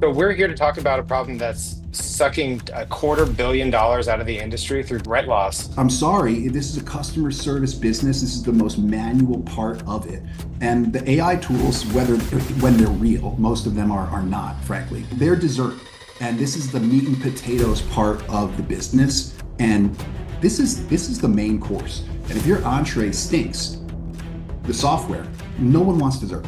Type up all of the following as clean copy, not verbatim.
So we're here to talk about a problem that's sucking $250 million out of the industry through rent loss. I'm sorry, this is a customer service business. This is the most manual part of it. And the AI tools, whether when they're real, most of them are not, frankly. They're dessert. And this is the meat and potatoes part of the business. And this is the main course. And if your entree stinks, the software, no one wants dessert.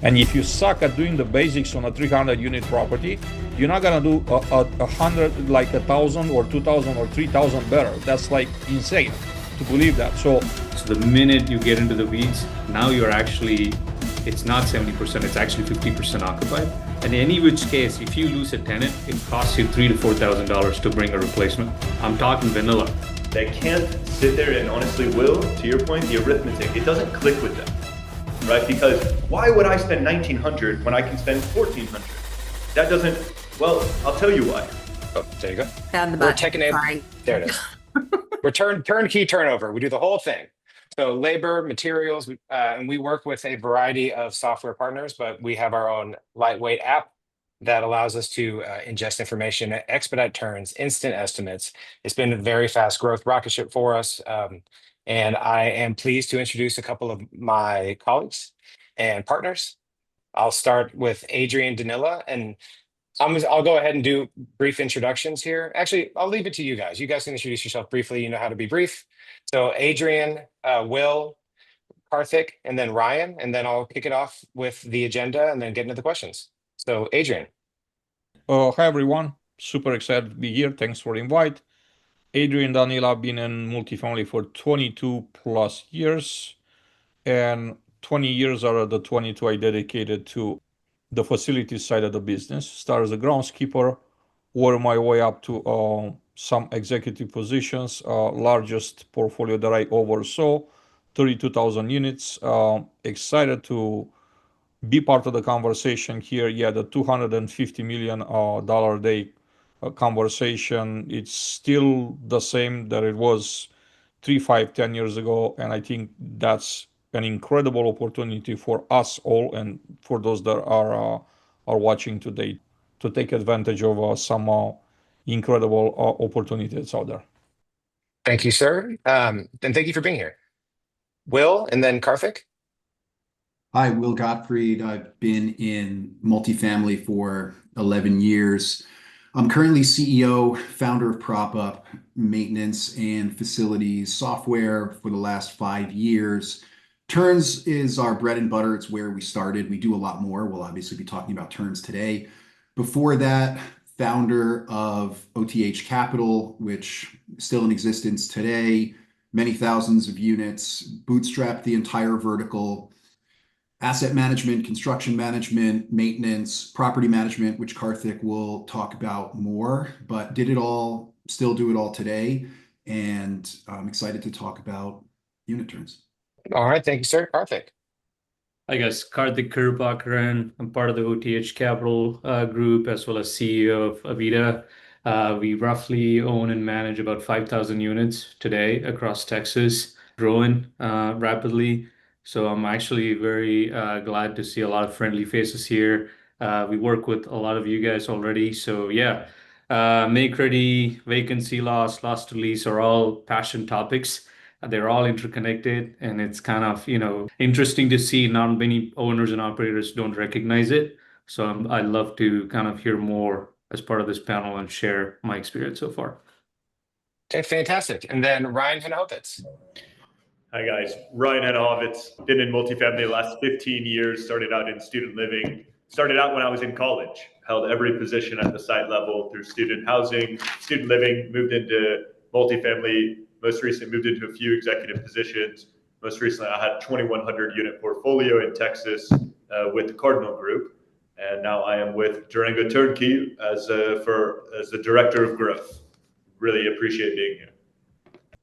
And if you suck at doing the basics on a 300 unit property, you're not gonna do a hundred, like 1,000 or 2,000 or 3,000 better. That's like insane to believe that. So the minute you get into the weeds, now you're actually, it's not 70%, it's actually 50% occupied. And in any which case, if you lose a tenant, it costs you $3,000 to $4,000 to bring a replacement. I'm talking vanilla. They can't sit there and honestly will, to your point, the arithmetic, it doesn't click with them. Right? Because why would I spend $1,900 when I can spend $1,400? That doesn't, well, I'll tell you why. Oh, there you go. Found the We're button. taking it. Sorry. There it is. We're turnkey turnover. We do the whole thing. So labor, materials, and we work with a variety of software partners, but we have our own lightweight app that allows us to ingest information, expedite turns, instant estimates. It's been a very fast growth rocket ship for us. And I am pleased to introduce a couple of my colleagues and partners. I'll start with Adrian Danila, and I'll go ahead and do brief introductions here. Actually, I'll leave it to you guys. You guys can introduce yourself briefly. You know how to be brief. So Adrian, Will, Karthik, and then Ryan, and then I'll kick it off with the agenda and then get into the questions. So Adrian. Hi everyone, super excited to be here. Thanks for the invite. Adrian Danila, been in multifamily for 22 plus years, and 20 years out of the 22 I dedicated to the facility side of the business. Started as a groundskeeper, worked my way up to some executive positions. Largest portfolio that I oversaw, 32,000 units. Excited to be part of the conversation here. Yeah, the $250 million dollar a day conversation, it's still the same that it was 3, 5, 10 years ago. And I think that's an incredible opportunity for us all and for those that are watching today to take advantage of some incredible opportunities out there. Thank you, sir. And thank you for being here. Will, and then Karthik. Hi, Will Gottfried. I've been in multifamily for 11 years. I'm currently CEO, founder of PropUp, maintenance and facilities software for the last 5 years. Turns is our bread and butter. It's where we started. We do a lot more. We'll obviously be talking about turns today. Before that, founder of OTH Capital, which is still in existence today, many thousands of units, bootstrapped the entire vertical. Asset management, construction management, maintenance, property management, which Karthik will talk about more, but did it all, still do it all today. And I'm excited to talk about unit turns. All right, thank you, sir. Karthik. Hi guys, Karthik Kirupakaran. I'm part of the OTH Capital group as well as CEO of Avita. We roughly own and manage about 5,000 units today across Texas, growing rapidly. So I'm actually very glad to see a lot of friendly faces here. We work with a lot of you guys already. So yeah, make ready, vacancy loss, loss to lease are all passion topics. They're all interconnected, and it's kind of, interesting to see not many owners and operators don't recognize it. So I'd love to kind of hear more as part of this panel and share my experience so far. Okay, fantastic. And then Ryan Hanahovitz. Hi guys, Ryan Hanahovitz, been in multifamily the last 15 years, started out in student living, started out when I was in college, held every position at the site level through student housing, student living, moved into multifamily, most recently moved into a few executive positions. Most recently, I had a 2,100 unit portfolio in Texas with the Cardinal Group. And now I am with Durango Turnkey as the director of growth. Really appreciate being here.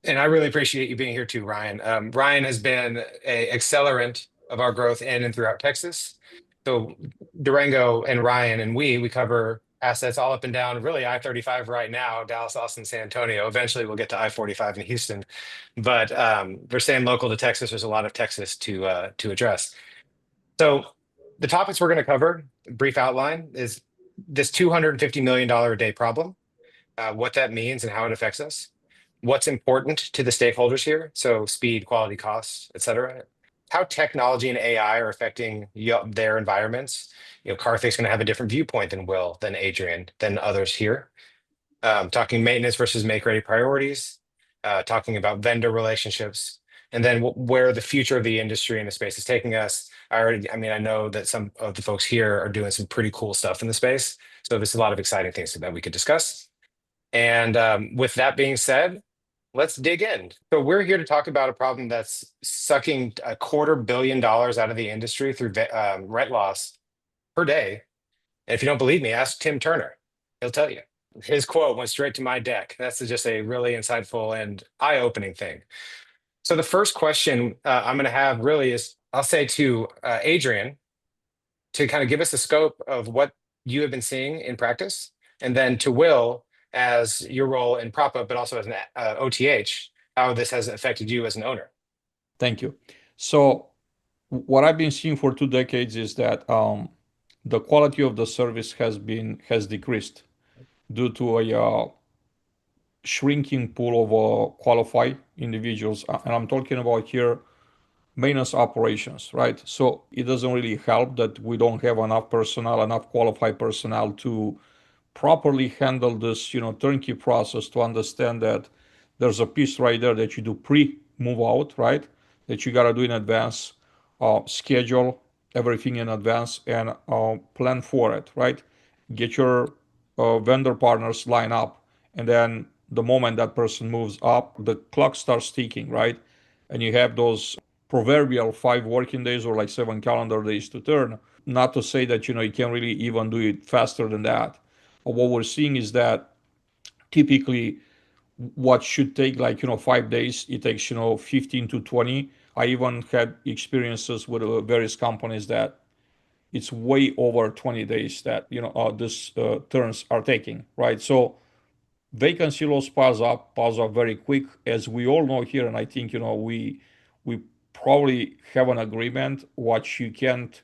And I really appreciate you being here too, Ryan. Ryan has been an accelerant of our growth in and throughout Texas. So Durango and Ryan and we cover assets all up and down, really I-35 right now, Dallas, Austin, San Antonio. Eventually we'll get to I-45 in Houston. But we're staying local to Texas. There's a lot of Texas to address. So the topics we're going to cover, brief outline, is this $250 million a day problem, what that means and how it affects us, what's important to the stakeholders here, so speed, quality, costs, et cetera, how technology and AI are affecting their environments. Karthik's going to have a different viewpoint than Will, than Adrian, than others here. Talking maintenance versus make-ready priorities, talking about vendor relationships, and then where the future of the industry and the space is taking us. I know that some of the folks here are doing some pretty cool stuff in the space. So there's a lot of exciting things that we could discuss. And with that being said, let's dig in. So we're here to talk about a problem that's sucking $250 million out of the industry through rent loss per day. And if you don't believe me, ask Tim Turner. He'll tell you. His quote went straight to my deck. That's just a really insightful and eye-opening thing. So the first question I'm going to have really is, I'll say to Adrian, to kind of give us a scope of what you have been seeing in practice, and then to Will, as your role in prop up, but also as an OTH, how this has affected you as an owner. Thank you. So what I've been seeing for 2 decades is that the quality of the service has decreased due to a shrinking pool of qualified individuals, and I'm talking about here maintenance operations, right? So it doesn't really help that we don't have enough personnel, enough qualified personnel to properly handle this, turnkey process, to understand that there's a piece right there that you do pre-move out, right? That you got to do in advance, schedule everything in advance, and plan for it, right? Get your vendor partners line up, and then the moment that person moves up, the clock starts ticking, right? And you have those proverbial 5 working days or like 7 calendar days to turn. Not to say that you can't really even do it faster than that. But what we're seeing is that typically what should take like 5 days, it takes 15 to 20. I even had experiences with various companies that it's way over 20 days that this turns are taking, right? So vacancy loss piles up very quick, as we all know here, and I think we probably have an agreement. What you can't,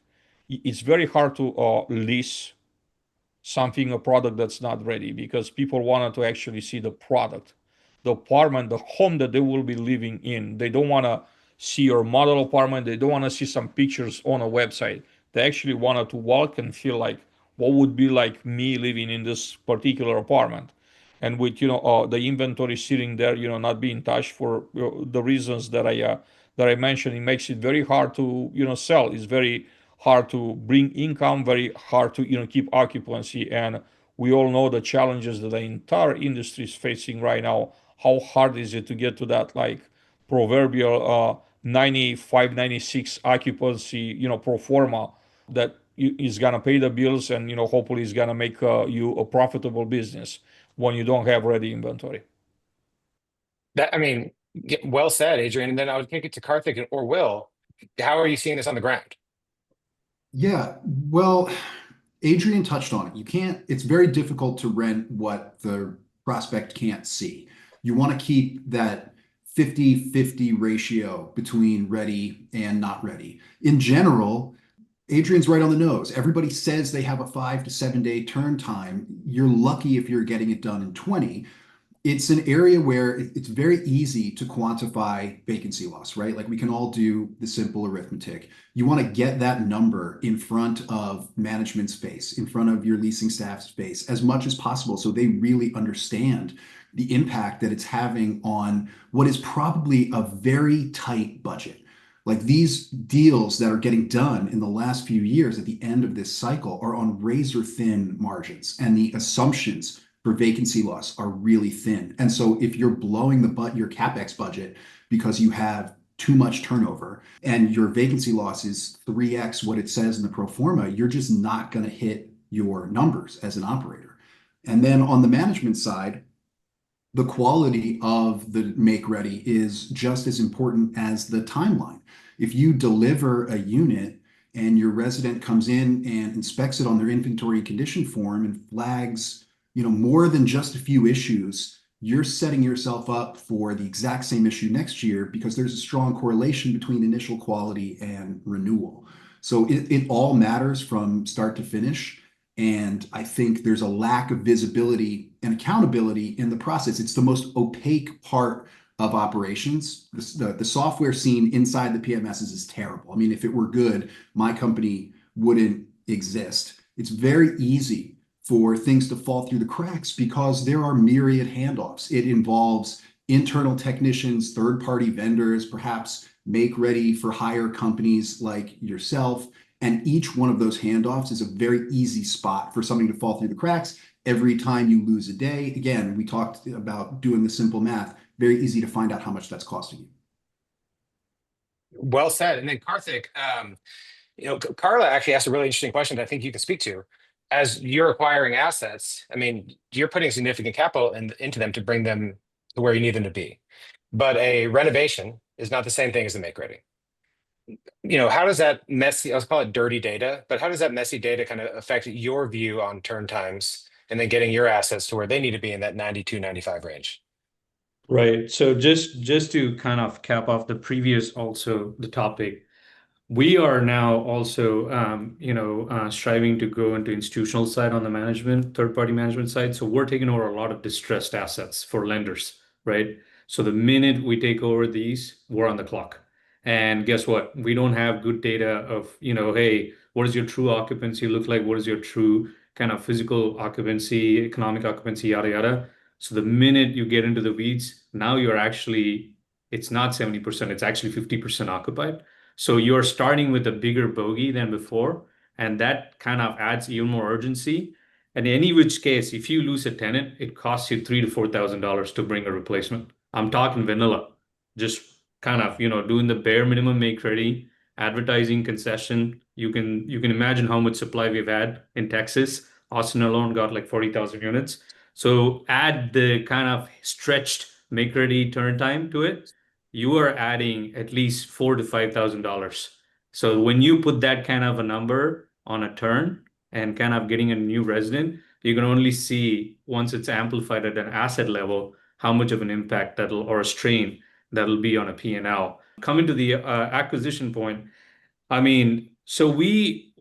it's very hard to lease something, a product that's not ready, because people wanted to actually see the product, the apartment, the home that they will be living in. They don't want to see your model apartment. They don't want to see some pictures on a website. They actually wanted to walk and feel like, what would be like me living in this particular apartment. And with the inventory sitting there, not being touched for the reasons that I mentioned, it makes it very hard to sell. It's very hard to bring income, very hard to keep occupancy. And we all know the challenges that the entire industry is facing right now. How hard is it to get to that like proverbial 95, 96 occupancy, pro forma that is gonna pay the bills, and hopefully is gonna make you a profitable business when you don't have ready inventory. Well said, Adrian. And then I would kick it to Karthik or Will. How are you seeing this on the ground? Yeah, well, Adrian touched on it. It's very difficult to rent what the prospect can't see. You want to keep that 50-50 ratio between ready and not ready. In general, Adrian's right on the nose. Everybody says they have a 5 to 7 day turn time. You're lucky if you're getting it done in 20. It's an area where it's very easy to quantify vacancy loss, right? Like we can all do the simple arithmetic. You want to get that number in front of management space, in front of your leasing staff space as much as possible, so they really understand the impact that it's having on what is probably a very tight budget. Like these deals that are getting done in the last few years at the end of this cycle are on razor thin margins, and the assumptions for vacancy loss are really thin. And so if you're blowing your CapEx budget because you have too much turnover and your vacancy loss is 3x what it says in the pro forma, you're just not going to hit your numbers as an operator. And then on the management side, the quality of the make ready is just as important as the timeline. If you deliver a unit and your resident comes in and inspects it on their inventory condition form and flags more than just a few issues, you're setting yourself up for the exact same issue next year, because there's a strong correlation between initial quality and renewal. So it all matters from start to finish. And I think there's a lack of visibility and accountability in the process. It's the most opaque part of operations. The software scene inside the PMSs is terrible. I mean, if it were good, my company wouldn't exist. It's very easy for things to fall through the cracks because there are myriad handoffs. It involves internal technicians, third-party vendors, perhaps make ready for hire companies like yourself. And each one of those handoffs is a very easy spot for something to fall through the cracks. Every time you lose a day, again, we talked about doing the simple math, very easy to find out how much that's costing you. Well said. And then Karthik, Carla actually asked a really interesting question that I think you can speak to. As you're acquiring assets, I mean, you're putting significant capital into them to bring them to where you need them to be. But a renovation is not the same thing as a make ready. How does that messy, let's call it dirty data, but how does that messy data kind of affect your view on turn times and then getting your assets to where they need to be in that 92, 95 range? Right. So just to kind of cap off the previous also the topic, we are now also striving to go into institutional side on the management, third-party management side. So we're taking over a lot of distressed assets for lenders, right? So the minute we take over these, we're on the clock. And guess what? We don't have good data of, hey, what does your true occupancy look like? What is your true kind of physical occupancy, economic occupancy, yada, yada. So the minute you get into the weeds, now it's not 70%, it's actually 50% occupied. So you're starting with a bigger bogey than before, and that kind of adds even more urgency. And in any which case, if you lose a tenant, it costs you $3,000 to $4,000 to bring a replacement. I'm talking vanilla, just kind of doing the bare minimum make ready, advertising concession. You can imagine how much supply we've had in Texas. Austin alone got like 40,000 units. So add the kind of stretched make ready turn time to it, you are adding at least $4,000 to $5,000. So when you put that kind of a number on a turn and kind of getting a new resident, you can only see once it's amplified at an asset level, how much of an impact that'll or a strain that'll be on a P&L. Coming to the acquisition point, I mean, so we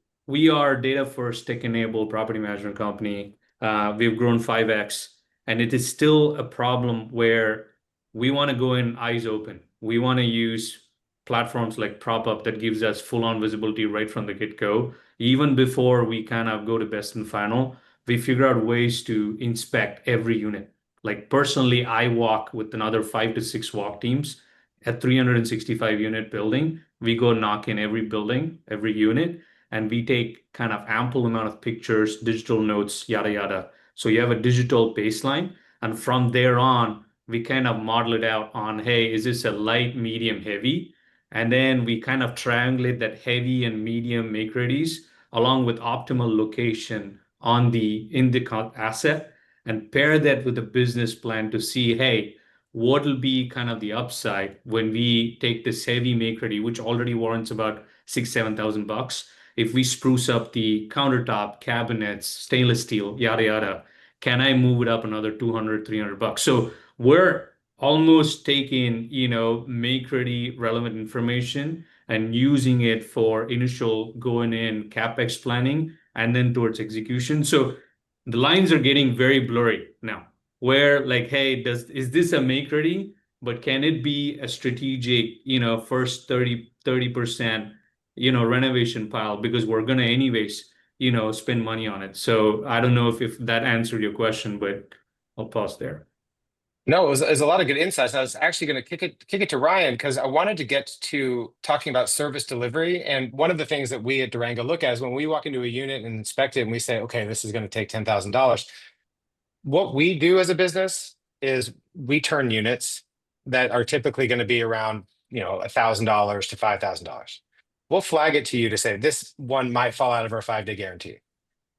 are data first tech enabled property management company. We've grown 5x, and it is still a problem where we want to go in eyes open. We want to use platforms like PropUp that gives us full on visibility right from the get-go. Even before we kind of go to best and final, we figure out ways to inspect every unit. Like personally, I walk with another 5 to 6 walk teams at 365 unit building. We go knock in every building, every unit, and we take kind of ample amount of pictures, digital notes, yada, yada. So you have a digital baseline. And from there on, we kind of model it out on, hey, is this a light, medium, heavy? And then we kind of triangulate that heavy and medium make readies along with optimal location in the asset and pair that with a business plan to see, hey, what will be kind of the upside when we take this heavy make ready, which already warrants about $6,000-7,000. If we spruce up the countertop, cabinets, stainless steel, yada yada, can I move it up another $200-300? So we're almost taking make ready relevant information and using it for initial going in capex planning and then towards execution. So the lines are getting very blurry now where like, hey, is this a make ready, but can it be a strategic first 30% renovation pile because we're gonna anyways spend money on it. So I don't know if that answered your question, but I'll pause there. No, it was a lot of good insights. I was actually going to kick it to Ryan because I wanted to get to talking about service delivery. And one of the things that we at Durango look at is when we walk into a unit and inspect it and we say, okay, this is going to take $10,000. What we do as a business is we turn units that are typically going to be around, $1,000 to $5,000. We'll flag it to you to say this one might fall out of our 5-day guarantee.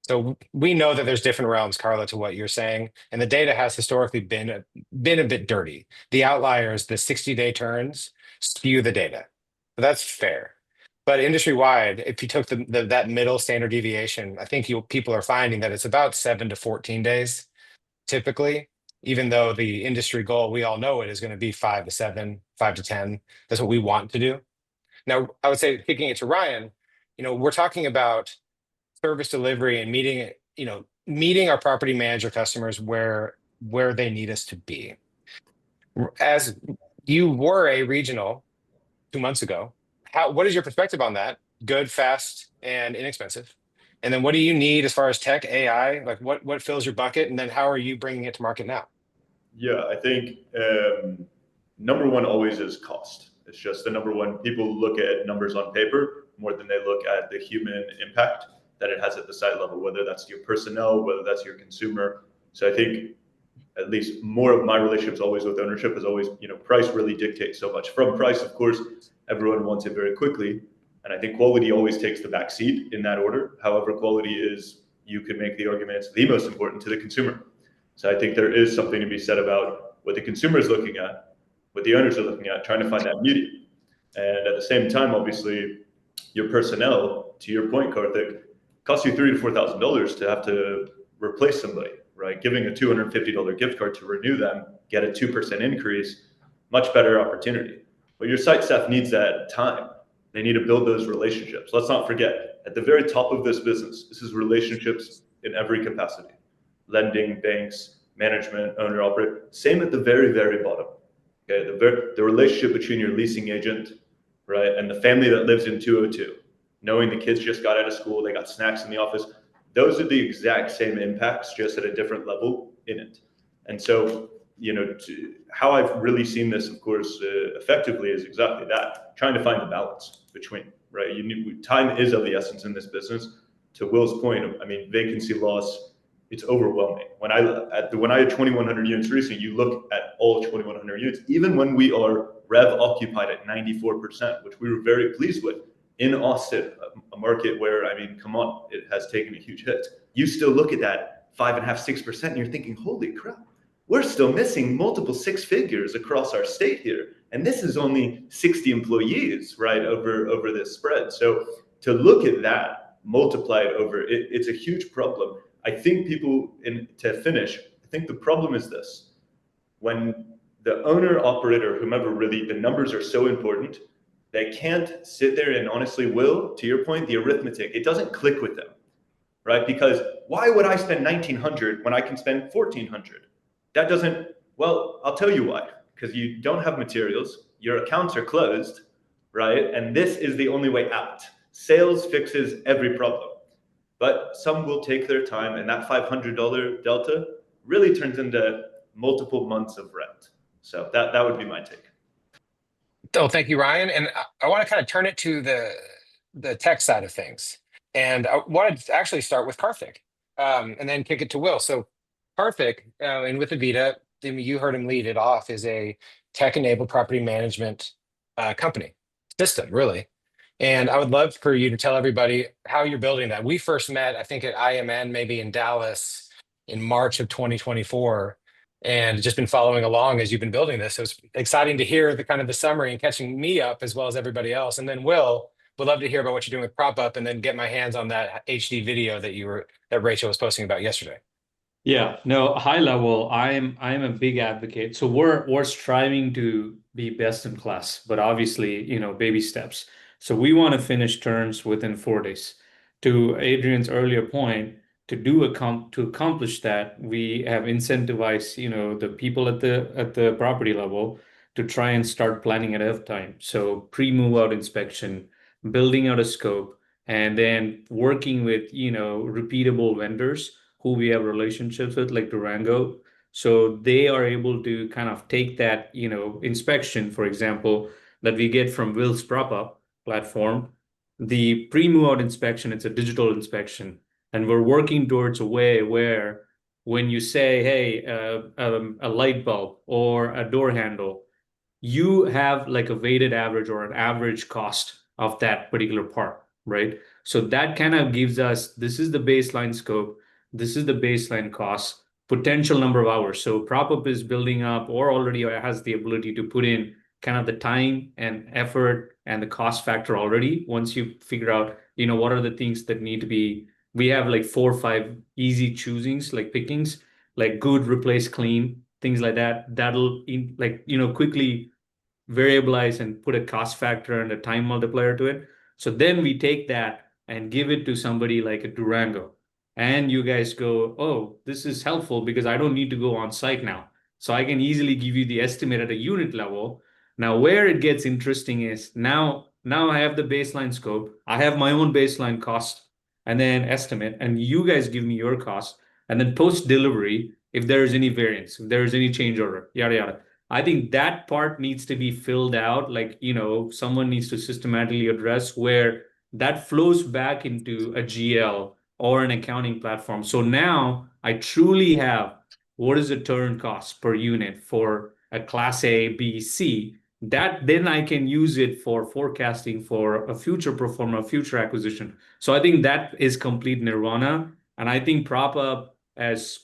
So we know that there's different realms, Carla, to what you're saying, and the data has historically been a bit dirty. The outliers, the 60-day turns, skew the data. So that's fair. But industry wide, if you took that middle standard deviation, I think people are finding that it's about 7 to 14 days typically, even though the industry goal, we all know it is going to be 5 to 7, 5 to 10. That's what we want to do. Now, I would say, kicking it to Ryan, we're talking about service delivery and meeting meeting our property manager customers where they need us to be. As you were a regional 2 months ago, what is your perspective on that? Good, fast, and inexpensive. And then what do you need as far as tech, AI? Like what fills your bucket? And then how are you bringing it to market now? Yeah, I think number one always is cost. It's just the number one. People look at numbers on paper more than they look at the human impact that it has at the site level, whether that's your personnel, whether that's your consumer. So I think at least more of my relationships always with ownership is always, price really dictates so much. From price, of course, everyone wants it very quickly. And I think quality always takes the back seat in that order. However, quality is, you could make the argument, it's the most important to the consumer. So I think there is something to be said about what the consumer is looking at, what the owners are looking at, trying to find that medium. And at the same time, obviously, your personnel, to your point, Karthik, costs you $3,000 to $4,000 to have to replace somebody, right? Giving a $250 gift card to renew them, get a 2% increase, much better opportunity. But your site staff needs that time. They need to build those relationships. Let's not forget, at the very top of this business, this is relationships in every capacity. Lending, banks, management, owner, operator. Same at the very, very bottom. Okay, the relationship between your leasing agent, right, and the family that lives in 202, knowing the kids just got out of school, they got snacks in the office. Those are the exact same impacts, just at a different level in it. And so, how I've really seen this, of course, effectively is exactly that, trying to find the balance between, right? Time is of the essence in this business. To Will's point, I mean, vacancy loss, it's overwhelming. When I had 2,100 units recently, you look at all 2,100 units, even when we are rev occupied at 94%, which we were very pleased with in Austin, a market where, I mean, come on, it has taken a huge hit. You still look at that 5.5%, 6%, and you're thinking, holy crap, we're still missing multiple six figures across our state here. And this is only 60 employees, right, over this spread. So to look at that, multiply it over, it's a huge problem. I think to finish, I think the problem is this. When the owner, operator, whomever, really, the numbers are so important, they can't sit there and honestly, Will, to your point, the arithmetic, it doesn't click with them, right? Because why would I spend $1,900 when I can spend $1,400? That doesn't, well, I'll tell you why. Because you don't have materials, your accounts are closed, right? And this is the only way out. Sales fixes every problem. But some will take their time, and that $500 delta really turns into multiple months of rent. So that would be my take. Oh, thank you, Ryan. And I want to kind of turn it to the tech side of things. And I wanted to actually start with Karthik, and then kick it to Will. So Karthik, and with Avita, I mean, you heard him lead it off, is a tech-enabled property management company system, really. And I would love for you to tell everybody how you're building that. We first met, I think, at IMN, maybe in Dallas in March of 2024, and just been following along as you've been building this. So it's exciting to hear the kind of the summary and catching me up as well as everybody else. And then Will, would love to hear about what you're doing with Prop Up, and then get my hands on that HD video that Rachel was posting about yesterday. Yeah, no, high level, I'm a big advocate. So we're striving to be best in class, but obviously, baby steps. So we want to finish turns within 4 days. To Adrian's earlier point, to accomplish that, we have incentivized, the people at the property level to try and start planning ahead of time. So pre-move out inspection, building out a scope, and then working with, repeatable vendors who we have relationships with, like Durango. So they are able to kind of take that, inspection, for example, that we get from Will's Prop Up platform. The pre-move out inspection, it's a digital inspection. And we're working towards a way where when you say, hey, a light bulb or a door handle, you have like a weighted average or an average cost of that particular part, right? So that kind of gives us, this is the baseline scope, this is the baseline cost, potential number of hours. So Prop Up is building up or already has the ability to put in kind of the time and effort and the cost factor already. Once you figure out, what are the things that need to be, we have like 4 or 5 easy choosings, like pickings, like good, replace, clean, things like that. That'll quickly variabilize and put a cost factor and a time multiplier to it. So then we take that and give it to somebody like a Durango. and you guys go, oh, this is helpful because I don't need to go on site now. So I can easily give you the estimate at a unit level. Now, where it gets interesting is now I have the baseline scope. I have my own baseline cost and then estimate, and you guys give me your cost. And then post delivery, if there is any variance, if there is any change order, yada yada. I think that part needs to be filled out. Like, someone needs to systematically address where that flows back into a GL or an accounting platform. So now I truly have what is the turn cost per unit for a class A, B, C. That then I can use it for forecasting for a future pro forma, future acquisition. So I think that is complete nirvana. And I think prop up has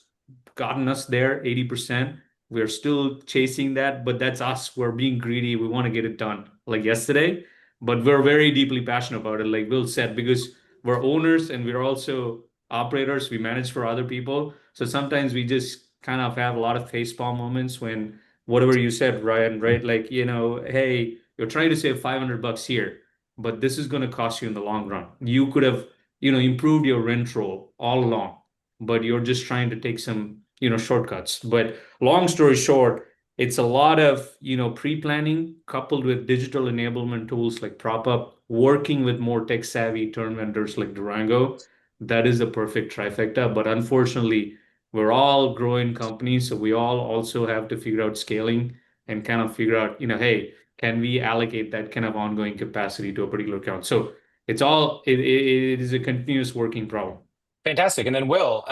gotten us there 80%. We're still chasing that, but that's us. We're being greedy. We want to get it done like yesterday, but we're very deeply passionate about it, like Will said, because we're owners and we're also operators. We manage for other people. So sometimes we just kind of have a lot of facepalm moments when whatever you said, Ryan, right? Like, hey, you're trying to save $500 here, but this is going to cost you in the long run. You could have, improved your rent roll all along, but you're just trying to take some, shortcuts. But long story short, it's a lot of, pre-planning coupled with digital enablement tools like PropUp, working with more tech savvy turn vendors like Durango. That is the perfect trifecta. But unfortunately, we're all growing companies, so we all also have to figure out scaling and kind of figure out, hey, can we allocate that kind of ongoing capacity to a particular account? So it is a continuous working problem. Fantastic. And then Will,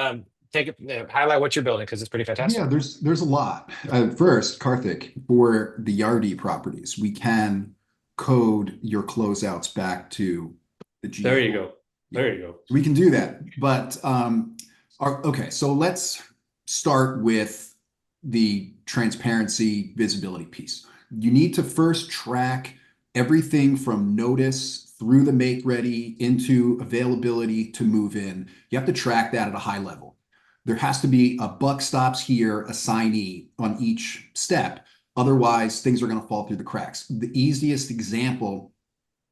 highlight what you're building because it's pretty fantastic. Yeah, there's a lot. First, Karthik, for the Yardi properties, we can code your closeouts back to the GL. There you go. There you go. We can do that. But okay, so let's start with the transparency visibility piece. You need to first track everything from notice through the make ready into availability to move in. You have to track that at a high level. There has to be a buck stops here, assignee on each step. Otherwise, things are going to fall through the cracks. The easiest example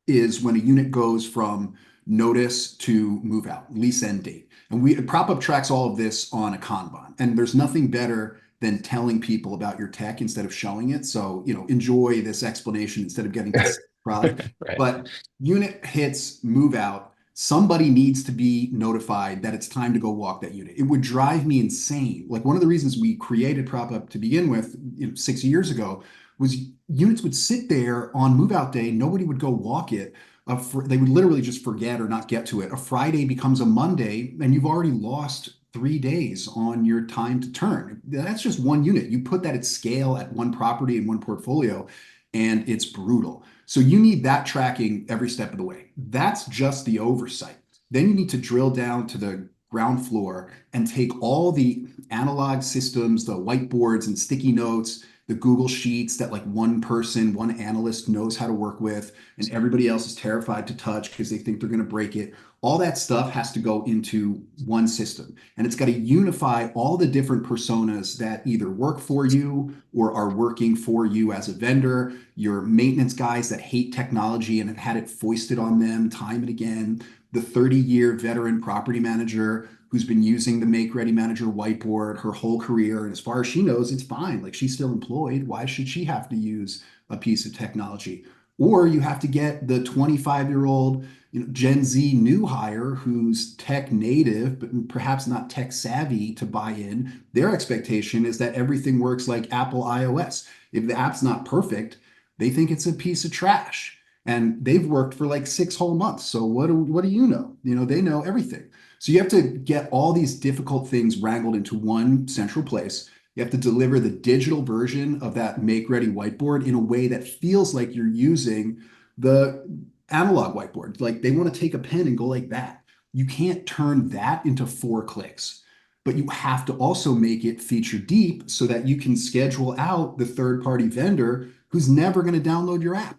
is when a unit goes from notice to move out, lease end date. And PropUp tracks all of this on a Kanban. And there's nothing better than telling people about your tech instead of showing it. So, enjoy this explanation instead of getting this product. Right. But unit hits move out. Somebody needs to be notified that it's time to go walk that unit. It would drive me insane. Like one of the reasons we created PropUp to begin with, 6 years ago, was units would sit there on move out day. Nobody would go walk it. They would literally just forget or not get to it. A Friday becomes a Monday and you've already lost 3 days on your time to turn. That's just one unit. You put that at scale at one property in one portfolio and it's brutal. So you need that tracking every step of the way. That's just the oversight. Then you need to drill down to the ground floor and take all the analog systems, the whiteboards and sticky notes, the Google Sheets that like one person, one analyst knows how to work with, and everybody else is terrified to touch because they think they're going to break it. All that stuff has to go into one system, and it's got to unify all the different personas that either work for you or are working for you as a vendor, your maintenance guys that hate technology and have had it foisted on them time and again, the 30-year veteran property manager who's been using the Make Ready Manager whiteboard her whole career. And as far as she knows, it's fine. Like she's still employed. Why should she have to use a piece of technology? Or you have to get the 25-year-old Gen Z new hire who's tech native, but perhaps not tech savvy to buy in. Their expectation is that everything works like Apple iOS. If the app's not perfect, they think it's a piece of trash. And they've worked for like 6 whole months. So what do you know? They know everything. So you have to get all these difficult things wrangled into one central place. You have to deliver the digital version of that Make Ready whiteboard in a way that feels like you're using the analog whiteboard. Like they want to take a pen and go like that. You can't turn that into 4 clicks, but you have to also make it feature deep so that you can schedule out the third-party vendor who's never going to download your app.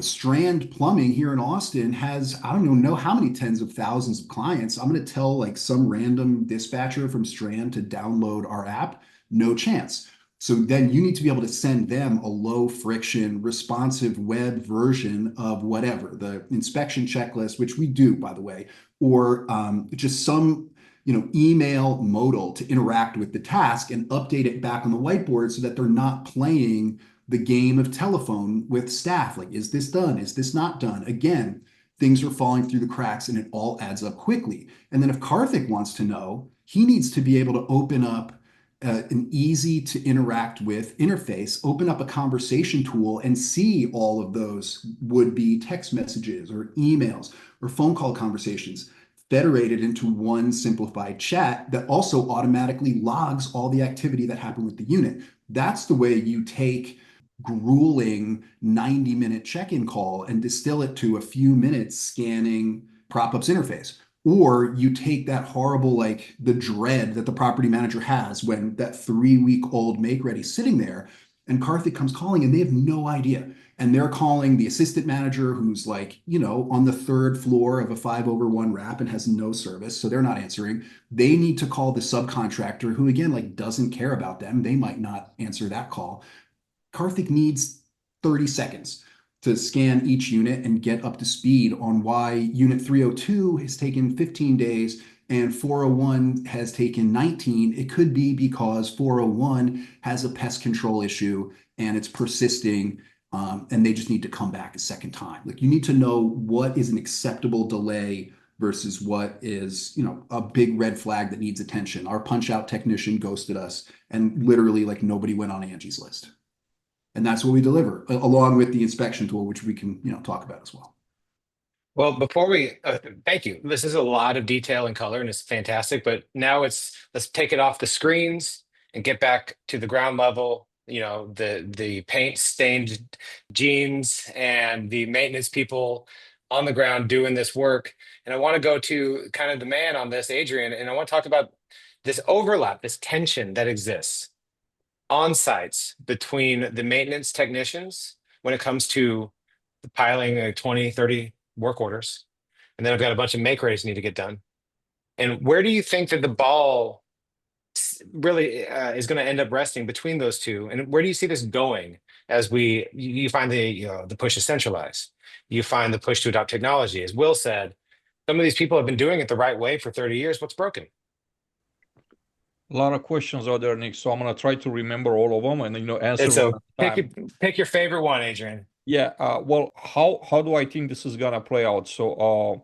Strand Plumbing here in Austin has, I don't know how many tens of thousands of clients. I'm going to tell like some random dispatcher from Strand to download our app. No chance. So then you need to be able to send them a low friction, responsive web version of whatever, the inspection checklist, which we do, by the way. or just some email modal to interact with the task and update it back on the whiteboard so that they're not playing the game of telephone with staff. Like, is this done? Is this not done? Again, things are falling through the cracks and it all adds up quickly. And then if Karthik wants to know, he needs to be able to open up an easy to interact with interface, open up a conversation tool and see all of those would-be text messages or emails or phone call conversations federated into one simplified chat that also automatically logs all the activity that happened with the unit. That's the way you take grueling 90-minute check-in call and distill it to a few minutes scanning prop-up's interface. Or you take that horrible, like the dread that the property manager has when that 3-week-old make ready sitting there and Karthik comes calling and they have no idea. And they're calling the assistant manager who's like, on the 3rd floor of a 5/1 wrap and has no service. So they're not answering. They need to call the subcontractor who, again, like doesn't care about them. They might not answer that call. Karthik needs 30 seconds to scan each unit and get up to speed on why unit 302 has taken 15 days and 401 has taken 19. It could be because 401 has a pest control issue and it's persisting, and they just need to come back a second time. Like, you need to know what is an acceptable delay versus what is, a big red flag that needs attention. Our punch out technician ghosted us and literally like nobody went on Angie's list. And that's what we deliver, along with the inspection tool, which we can, talk about as well. Well, before we, thank you. This is a lot of detail and color, and it's fantastic. But now let's take it off the screens and get back to the ground level. The paint stained jeans and the maintenance people on the ground doing this work. And I want to go to kind of the man on this, Adrian, and I want to talk about this overlap, this tension that exists on sites between the maintenance technicians when it comes to the piling 20, 30 work orders. And then I've got a bunch of make readies need to get done. And where do you think that the ball really is going to end up resting between those two? And where do you see this going as you find the push to centralize? You find the push to adopt technology. As Will said, some of these people have been doing it the right way for 30 years. What's broken? A lot of questions out there, Nick. So I'm gonna try to remember all of them and answer And them so at a time. pick your favorite one, Adrian. Yeah. Well, how do I think this is gonna play out? So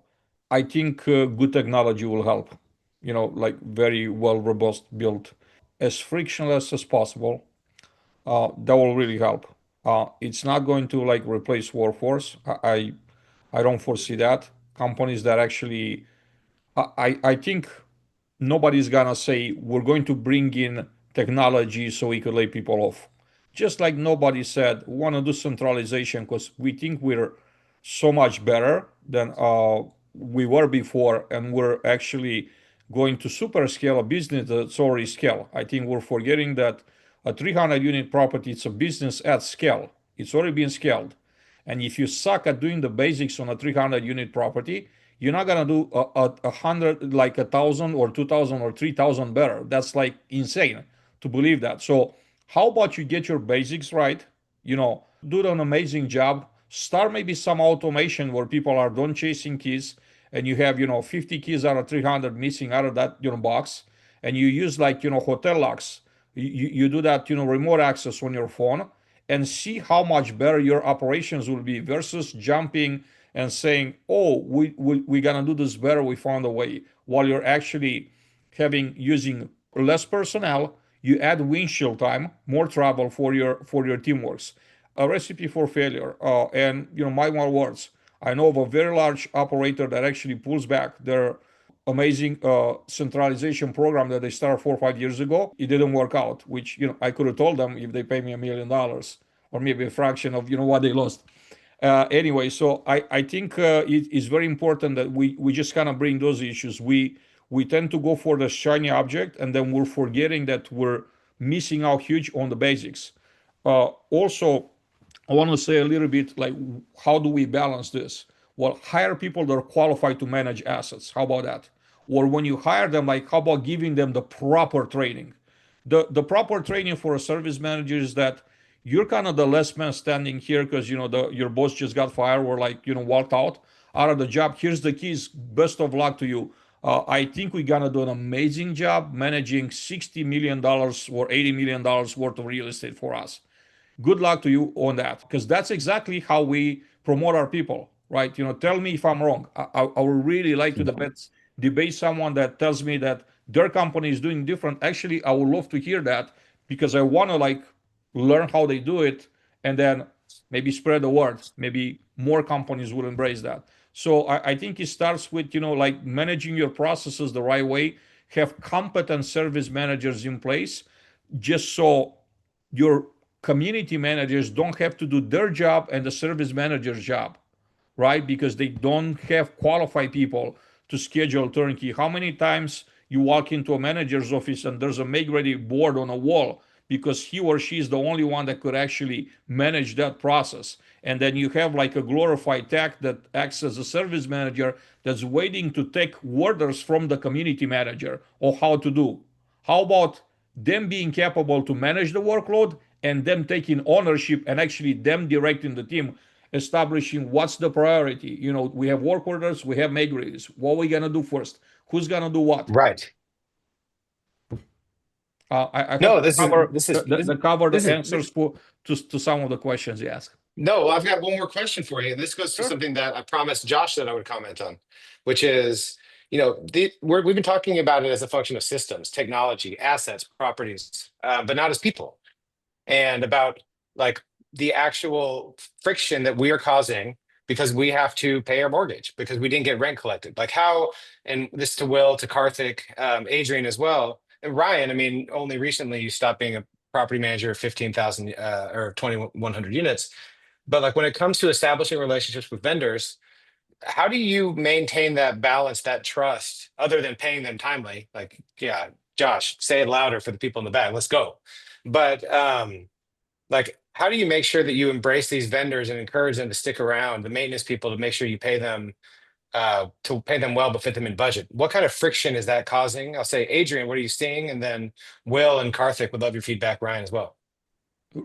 I think good technology will help. Like very well robust built, as frictionless as possible. That will really help. It's not going to like replace workforce. I don't foresee that. Companies that actually, I think nobody's gonna say we're going to bring in technology so we could lay people off. Just like nobody said we want to do centralization because we think we're so much better than we were before, and we're actually going to super scale a business that's already scale. I think we're forgetting that a 300 unit property, it's a business at scale. It's already been scaled. And if you suck at doing the basics on a 300 unit property, you're not gonna do a hundred, like 1,000 or 2,000 or 3,000 better. That's like insane to believe that. So how about you get your basics right? Do an amazing job. Start maybe some automation where people are done chasing keys, and you have 50 keys out of 300 missing out of that box, and you use like hotel locks. You do that remote access on your phone, and see how much better your operations will be versus jumping and saying, oh, we're gonna do this better, we found a way, while you're actually using less personnel. You add windshield time, more travel for your teamworks. A recipe for failure. And my one words, I know of a very large operator that actually pulls back their amazing centralization program that they started 4 or 5 years ago. It didn't work out, which I could have told them if they pay me $1 million, or maybe a fraction of what they lost. Anyway, so I think it is very important that we just kind of bring those issues. We tend to go for the shiny object, and then we're forgetting that we're missing out huge on the basics. Also, I want to say a little bit like, how do we balance this? Well, hire people that are qualified to manage assets. How about that? Or when you hire them, like, how about giving them the proper training? The proper training for a service manager is that you're kind of the last man standing here because your boss just got fired or like walked out. out of the job. Here's the keys. Best of luck to you. I think we're gonna do an amazing job managing $60 million or $80 million worth of real estate for us. Good luck to you on that, because that's exactly how we promote our people, right? Tell me if I'm wrong. I would really like to debate someone that tells me that their company is doing different. Actually, I would love to hear that, because I want to learn how they do it, and then maybe spread the word. Maybe more companies will embrace that. So I think it starts with managing your processes the right way. Have competent service managers in place, just so your community managers don't have to do their job and the service manager's job, right? Because they don't have qualified people to schedule turnkey. How many times you walk into a manager's office and there's a make-ready board on a wall because he or she is the only one that could actually manage that process. And then you have a glorified tech that acts as a service manager that's waiting to take orders from the community manager or how to do. How about them being capable to manage the workload and them taking ownership and actually them directing the team, establishing what's the priority. We have work orders, we have make readies. What are we gonna do first? Who's gonna do what? Right. I No, hope that cover this the is answers to some of the questions you asked. no. I've got one more question for you, and this goes to Sure. something that I promised Josh that I would comment on, which is, we've been talking about it as a function of systems, technology, assets, properties, but not as people, and about like the actual friction that we are causing because we have to pay our mortgage because we didn't get rent collected. Like how, and this to Will, to Karthik, Adrian as well, and Ryan. I mean, only recently you stopped being a property manager of 15,000 or 2,100 units. But like when it comes to establishing relationships with vendors, how do you maintain that balance, that trust, other than paying them timely? Like, yeah, Josh, say it louder for the people in the back. Let's go. But like, how do you make sure that you embrace these vendors and encourage them to stick around, the maintenance people, to make sure you pay them well, but fit them in budget? What kind of friction is that causing? I'll say, Adrian, what are you seeing? And then Will and Karthik would love your feedback, Ryan, as well.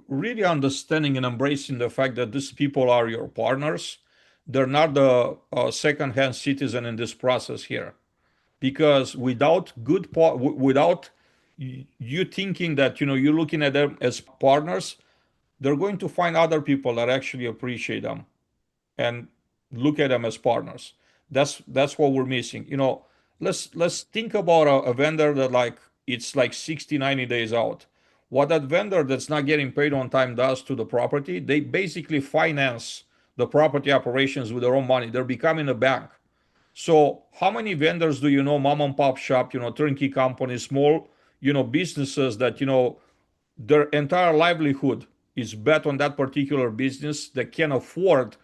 Really understanding and embracing the fact that these people are your partners. They're not the second-hand citizen in this process here, because without without you thinking that you're looking at them as partners, they're going to find other people that actually appreciate them and look at them as partners. That's what we're missing. Let's think about a vendor that it's 60, 90 days out. What that vendor that's not getting paid on time does to the property, they basically finance the property operations with their own money. They're becoming a bank. So how many vendors do mom and pop shop, turnkey companies, small, businesses that, their entire livelihood is bet on that particular business, that can afford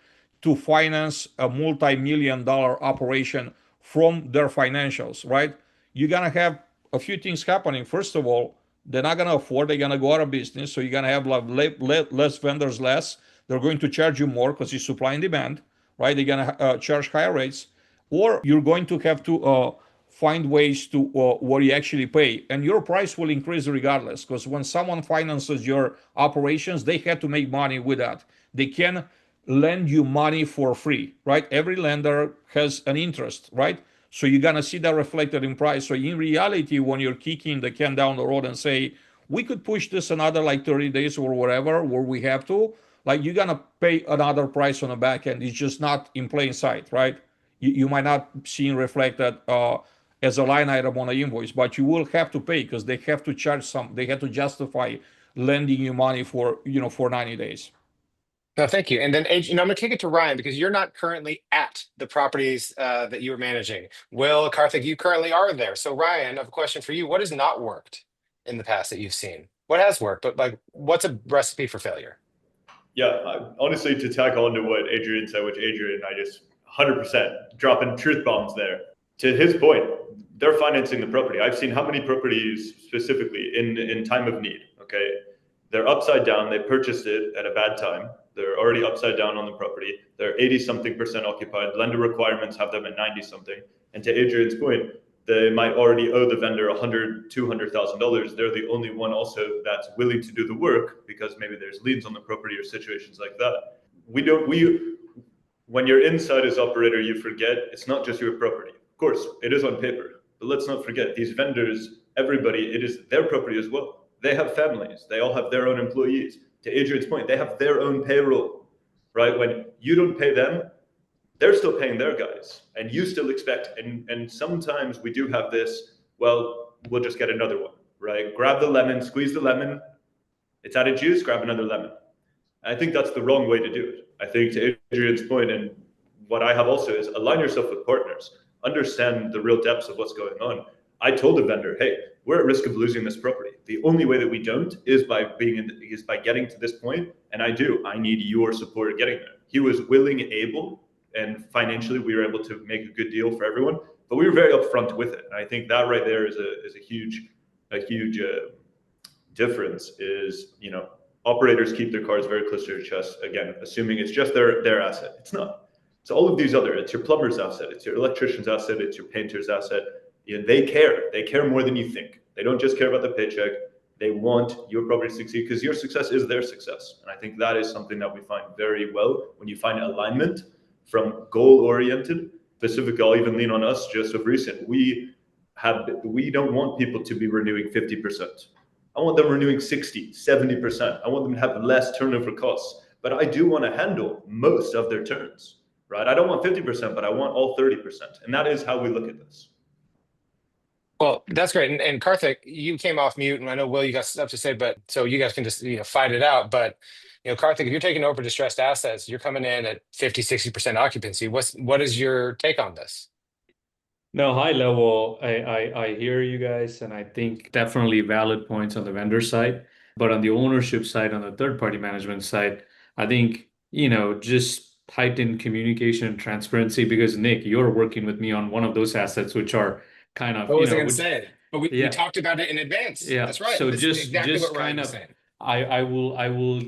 to finance a multi-million-dollar operation from their financials, right? You're gonna have a few things happening. First of all, they're not gonna afford, they're gonna go out of business. So you're gonna have less vendors, less. They're going to charge you more because it's supply and demand, right? They're gonna charge higher rates, or you're going to have to find ways to where you actually pay, and your price will increase regardless, because when someone finances your operations, they have to make money with that. They can lend you money for free, right? Every lender has an interest, right? So you're gonna see that reflected in price. So in reality, when you're kicking the can down the road and say, we could push this another 30 days or whatever, where we have to, you're gonna pay another price on the back end. It's just not in plain sight, right? You might not see it reflected as a line item on an invoice, but you will have to pay because they have to they have to justify lending you money for 90 days. No, thank you. And then, I'm going to kick it to Ryan because you're not currently at the properties that you are managing. Will, Karthik, you currently are there. So, Ryan, I have a question for you. What has not worked in the past that you've seen? What has worked, but what's a recipe for failure? Yeah, honestly, to tackle into what Adrian said, which Adrian, I just 100% dropping truth bombs there. To his point, they're financing the property. I've seen how many properties specifically in time of need. Okay, they're upside down. They purchased it at a bad time. They're already upside down on the property. They're 80-something% occupied. Lender requirements have them at 90-something. And to Adrian's point, they might already owe the vendor $100,000, $200,000. They're the only one also that's willing to do the work because maybe there's liens on the property or situations like that. when you're inside as operator, you forget it's not just your property. Of course, it is on paper, but let's not forget these vendors, everybody, it is their property as well. They have families. They all have their own employees. To Adrian's point, they have their own payroll, right? When you don't pay them, they're still paying their guys, and you still expect, and sometimes we do have this, well, we'll just get another one, right? Grab the lemon, squeeze the lemon, it's out of juice, grab another lemon. I think that's the wrong way to do it. I think to Adrian's point, and what I have also is align yourself with partners, understand the real depths of what's going on. I told the vendor, hey, we're at risk of losing this property. The only way that we don't is by getting to this point, and I need your support getting there. He was willing, able, and financially we were able to make a good deal for everyone, but we were very upfront with it. And I think that right there is a huge difference. Is, you know, operators keep their cards very close to their chest. Again, assuming it's just their asset. It's not. It's all of these other. It's your plumber's asset. It's your electrician's asset. It's your painter's asset. You know, they care. They care more than you think. They don't just care about the paycheck. They want your property to succeed because your success is their success. And I think that is something that we find very well when you find alignment from goal-oriented. Specifically, I'll even lean on us just of recent. We don't want people to be renewing 50%. I want them renewing 60, 70%. I want them to have less turnover costs. But I do want to handle most of their turns, right? I don't want 50%, but I want all 30%. And that is how we look at this. Well, that's great. And Karthik, you came off mute, and I know, Will, you got stuff to say, but so you guys can just, fight it out. But, Karthik, if you're taking over distressed assets, you're coming in at 50, 60% occupancy. What is your take on this? No, high level, I hear you guys, and I think definitely valid points on the vendor side. But on the ownership side, on the third-party management side, I think, just heightened communication and transparency, because Nick, you're working with me on one of those assets, which are kind of, What was I going to say? But we talked about it in advance. Yeah. That's right. So That's just exactly what Ryan kind was of, saying. I will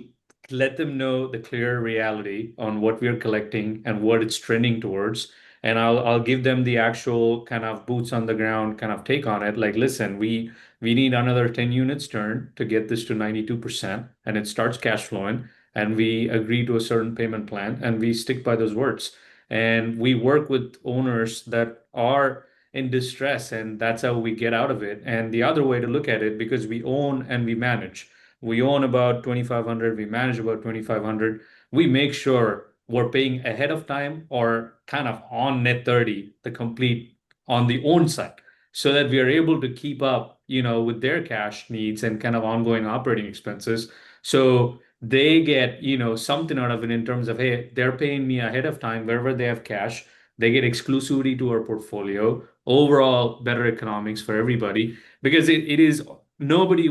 let them know the clear reality on what we're collecting and what it's trending towards. And I'll give them the actual kind of boots on the ground kind of take on it. Like, listen, we need another 10 units turn to get this to 92%, and it starts cash flowing. And we agree to a certain payment plan, and we stick by those words. And we work with owners that are in distress, and that's how we get out of it. And the other way to look at it, because we own and we manage. We own about 2,500, we manage about 2,500. We make sure we're paying ahead of time or kind of on net 30, the complete on the own side, so that we are able to keep up, with their cash needs and kind of ongoing operating expenses. So they get, something out of it in terms of, hey, they're paying me ahead of time wherever they have cash. They get exclusivity to our portfolio, overall better economics for everybody, because it is nobody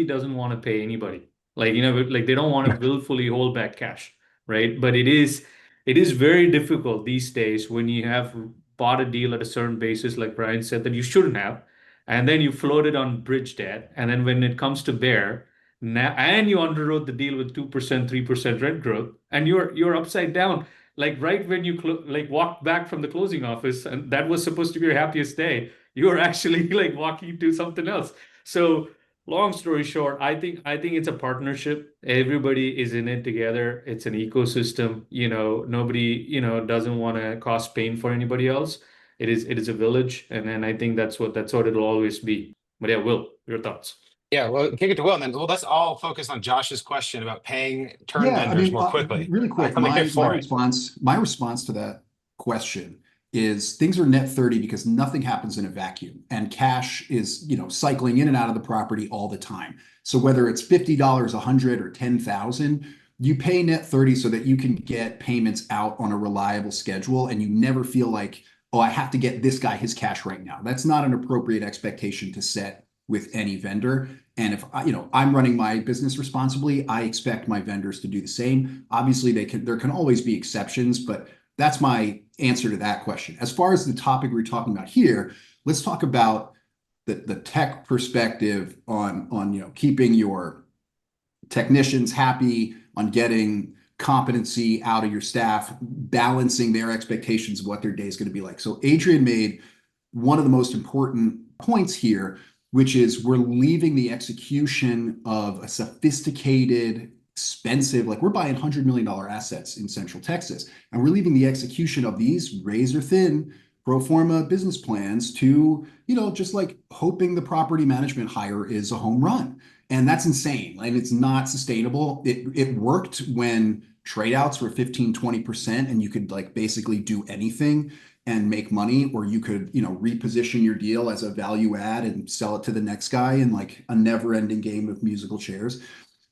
doesn't want to pay anybody. Like, like they don't want to willfully hold back cash, right? But it is very difficult these days when you have bought a deal at a certain basis, like Brian said, that you shouldn't have, and then you float it on bridge debt, and then when it comes to bear now, and you underwrote the deal with 2%, 3% rent growth, and you're upside down. Like right when you walked back from the closing office, and that was supposed to be your happiest day, you're actually like walking to something else. So long story short, I think it's a partnership. Everybody is in it together. It's an ecosystem. Nobody doesn't want to cause pain for anybody else. It is a village, and then I think that's what it'll always be. But yeah, Will, your thoughts? Yeah, well, kick it to Will, and then let's all focus on Josh's question about paying turn vendors more quickly. Really quick, I'm here for it. my response to that question is things are net 30 because nothing happens in a vacuum, and cash is, cycling in and out of the property all the time. So whether it's $50, $100, or $10,000, you pay net 30 so that you can get payments out on a reliable schedule, and you never feel like, oh, I have to get this guy his cash right now. That's not an appropriate expectation to set with any vendor. And if I'm running my business responsibly, I expect my vendors to do the same. Obviously, there can always be exceptions, but that's my answer to that question. As far as the topic we're talking about here, let's talk about the tech perspective on keeping your technicians happy, on getting competency out of your staff, balancing their expectations of what their day is going to be like. So Adrian made one of the most important points here, which is we're leaving the execution of a sophisticated expensive, like we're buying $100 million assets in Central Texas, and we're leaving the execution of these razor thin pro forma business plans to, just like hoping the property management hire is a home run. And that's insane. And it's not sustainable. It worked when trade outs were 15, 20%, and you could like basically do anything and make money, or you could, reposition your deal as a value add and sell it to the next guy in like a never ending game of musical chairs.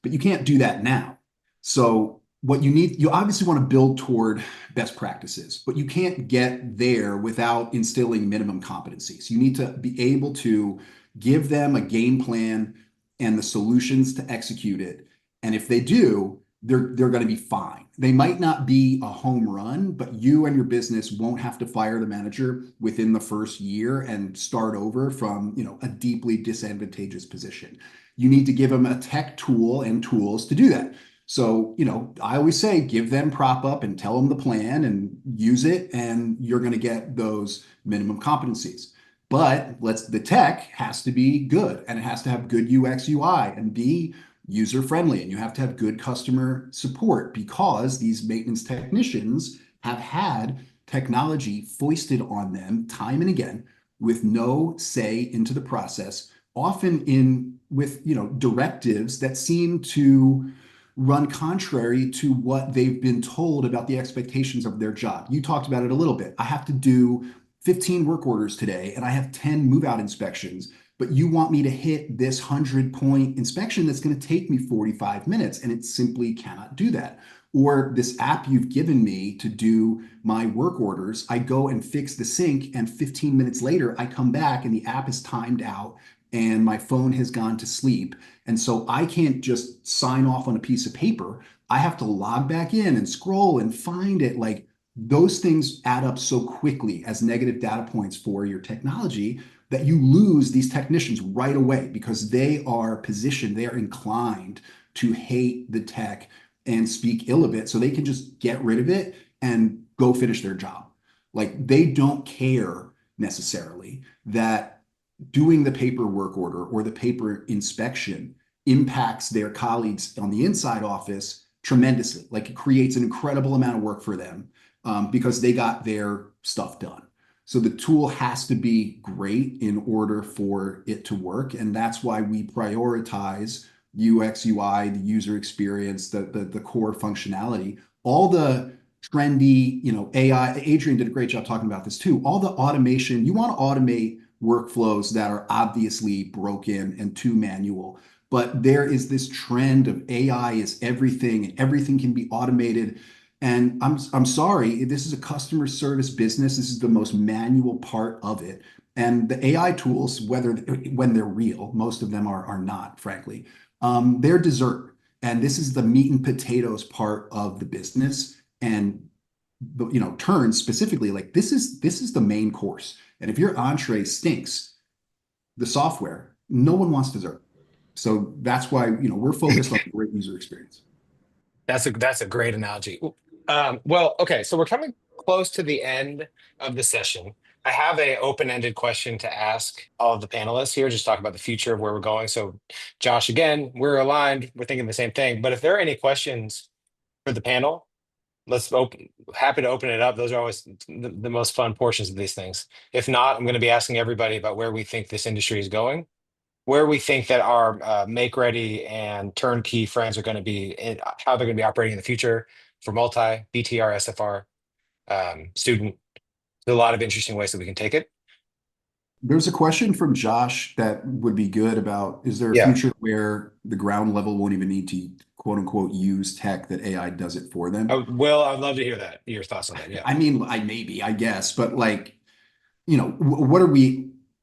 But you can't do that now. So what you obviously want to build toward best practices, but you can't get there without instilling minimum competencies. You need to be able to give them a game plan and the solutions to execute it. And if they do, they're going to be fine. They might not be a home run, but you and your business won't have to fire the manager within the first year and start over from, a deeply disadvantageous position. You need to give them a tech tool and tools to do that. So, I always say, give them prop up and tell them the plan and use it, and you're going to get those minimum competencies. But the tech has to be good, and it has to have good UX, UI, and be user friendly. And you have to have good customer support, because these maintenance technicians have had technology foisted on them time and again with no say into the process, often with directives that seem to run contrary to what they've been told about the expectations of their job. You talked about it a little bit. I have to do 15 work orders today, and I have 10 move-out inspections, but you want me to hit this 100-point inspection that's going to take me 45 minutes, and it simply cannot do that. Or this app you've given me to do my work orders, I go and fix the sink, and 15 minutes later, I come back and the app is timed out and my phone has gone to sleep. And so I can't just sign off on a piece of paper. I have to log back in and scroll and find it. Like, those things add up so quickly as negative data points for your technology that you lose these technicians right away, because they are positioned, they are inclined to hate the tech and speak ill of it, so they can just get rid of it and go finish their job. Like, they don't care necessarily that doing the paperwork order or the paper inspection impacts their colleagues on the inside office tremendously. Like, it creates an incredible amount of work for them because they got their stuff done. So the tool has to be great in order for it to work. And that's why we prioritize UX, UI, the user experience, the core functionality, all the trendy, AI. Adrian did a great job talking about this too. All the automation, you want to automate workflows that are obviously broken and too manual. But there is this trend of AI is everything, and everything can be automated. And I'm sorry, this is a customer service business. This is the most manual part of it. And the AI tools, when they're real, most of them are not, frankly, they're dessert. And this is the meat and potatoes part of the business. And turns specifically, like, this is the main course. And if your entree stinks, the software, no one wants dessert. So that's why, we're focused on great user experience. That's a great analogy. Well, okay, so we're coming close to the end of the session. I have a open-ended question to ask all of the panelists here, just talk about the future of where we're going. So Josh, again, we're aligned, we're thinking the same thing, but if there are any questions for the panel, happy to open it up. Those are always the most fun portions of these things. If not, I'm going to be asking everybody about where we think this industry is going, where we think that our make ready and turnkey friends are going to be, and how they're going to be operating in the future for multi, BTR, SFR, student. There's a lot of interesting ways that we can take it. There's a question from Josh that would be good about, is there a future where the ground level won't even need to quote unquote use tech, that AI does it for them? Will, I'd love to hear that, your thoughts on that. Yeah. I mean, I guess, but like,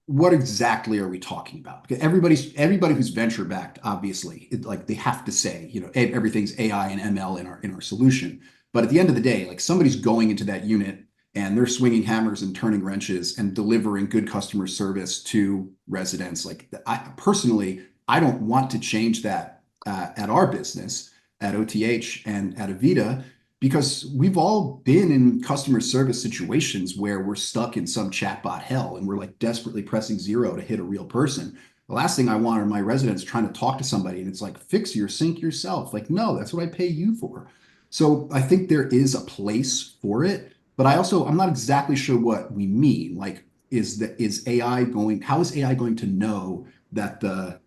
what exactly are we talking about? Because everybody who's venture backed, obviously, they have to say, everything's AI and ML in our solution. But at the end of the day, like, somebody's going into that unit and they're swinging hammers and turning wrenches and delivering good customer service to residents. Like, I don't want to change that at our business, at OTH and at Avita, because we've all been in customer service situations where we're stuck in some chatbot hell and we're like desperately pressing 0 to hit a real person. The last thing I want are my residents trying to talk to somebody and it's like, fix your sink yourself. Like, no, that's what I pay you for. So I think there is a place for it, but I'm not exactly sure what we mean. Like, how is AI going to know that the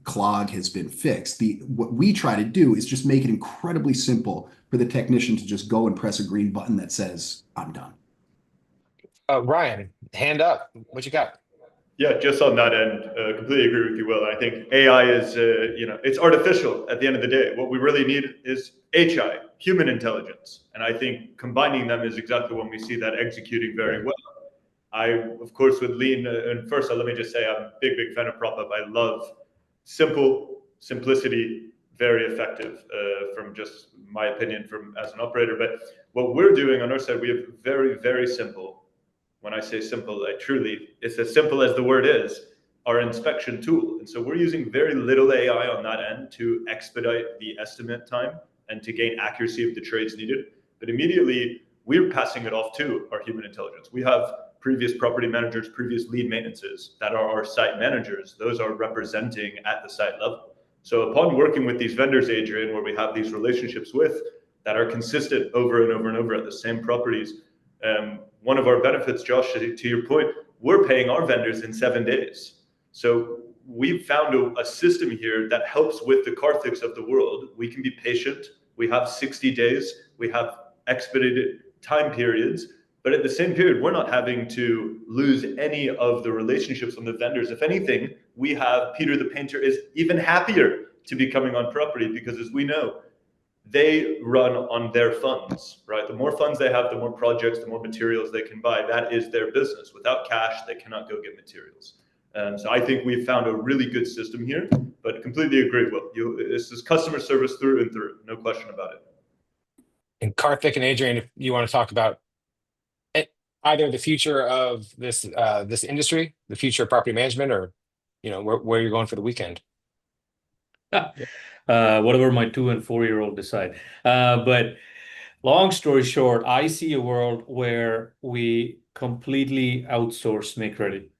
clog has been fixed? What we try to do is just make it incredibly simple for the technician to just go and press a green button that says, I'm done. Ryan, hand up. What you got? Yeah, just on that end, completely agree with you, Will. I think AI is, it's artificial at the end of the day. What we really need is HI, human intelligence. And I think combining them is exactly when we see that executing very well. I, of course, would lean, and first, let me just say, I'm a big fan of prop up. I love simplicity, very effective, from just my opinion from as an operator. But what we're doing on our side, we have very simple. When I say simple, it's as simple as the word is, our inspection tool. And so we're using very little AI on that end to expedite the estimate time and to gain accuracy of the trades needed. But immediately, we're passing it off to our human intelligence. We have previous property managers, previous lead maintenances that are our site managers. Those are representing at the site level. So upon working with these vendors, Adrian, where we have these relationships with that are consistent over and over at the same properties, one of our benefits, Josh, to your point, we're paying our vendors in 7 days. So we've found a system here that helps with the Karthik's of the world. We can be patient. We have 60 days. We have expedited time periods. But at the same period, we're not having to lose any of the relationships on the vendors. If anything, we have Peter the painter is even happier to be coming on property because, as we know, they run on their funds, right? The more funds they have, the more projects, the more materials they can buy. That is their business. Without cash, they cannot go get materials. So I think we've found a really good system here, but completely agree, Will. This is customer service through and through, no question about it. And Karthik and Adrian, if you want to talk about either the future of this industry, the future of property management, or where you're going for the weekend. Whatever my 2 and 4-year-old decide. But long story short, I see a world where we completely outsource make ready.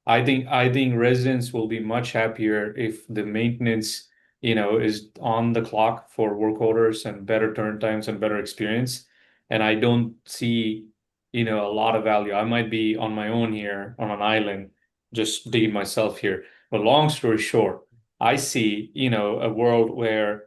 I think residents will be much happier if the maintenance, is on the clock for work orders and better turn times and better experience. And I don't see, a lot of value. I might be on my own here on an island, just digging myself here. But long story short, I see, a world where,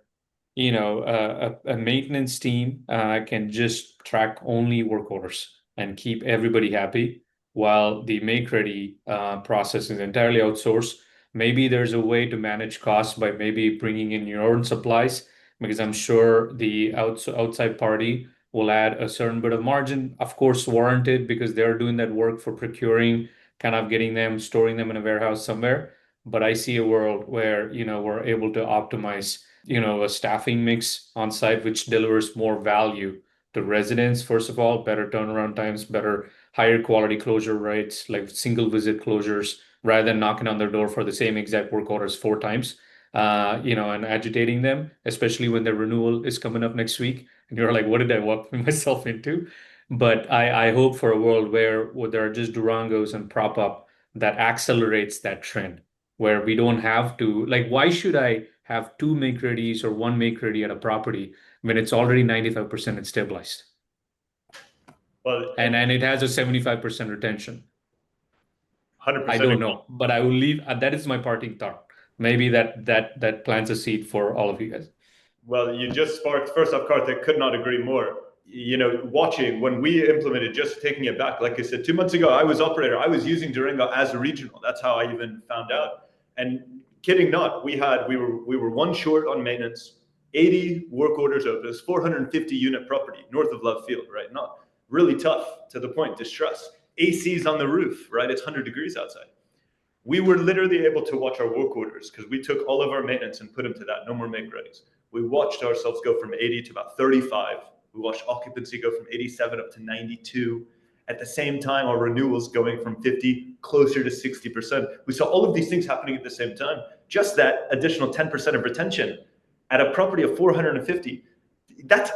a maintenance team can just track only work orders and keep everybody happy, while the make ready process is entirely outsourced. Maybe there's a way to manage costs by maybe bringing in your own supplies, because I'm sure the outside party will add a certain bit of margin, of course, warranted, because they're doing that work for procuring, kind of getting them, storing them in a warehouse somewhere. But I see a world where, we're able to optimize, a staffing mix on site, which delivers more value to residents. First of all, better turnaround times, better higher quality closure rates, like single visit closures, rather than knocking on their door for the same exact work orders 4 times, and agitating them, especially when their renewal is coming up next week. And you're like, what did I walk myself into? But I hope for a world where there are just Durangos and prop up that accelerates that trend, where we don't have to, like, why should I have 2 make readies or 1 make ready at a property when it's already 95% stabilized? Well, and it has a 75% retention. 100%. I don't know, but I will leave. That is my parting thought. Maybe that plants a seed for all of you guys. Well, you just sparked. First off, Karthik, could not agree more. Watching when we implemented, just taking it back, like I said, 2 months ago, I was operator. I was using Durango as a regional. That's how I even found out. And kidding not, we were 1 short on maintenance, 80 work orders open. It was 450 unit property north of Love Field, right? Not really tough, to the point, distress. AC's on the roof, right? It's 100 degrees outside. We were literally able to watch our work orders because we took all of our maintenance and put them to that. No more make readies. We watched ourselves go from 80 to about 35. We watched occupancy go from 87 up to 92. At the same time, our renewals going from 50 closer to 60%. We saw all of these things happening at the same time. Just that additional 10% of retention at a property of 450. That's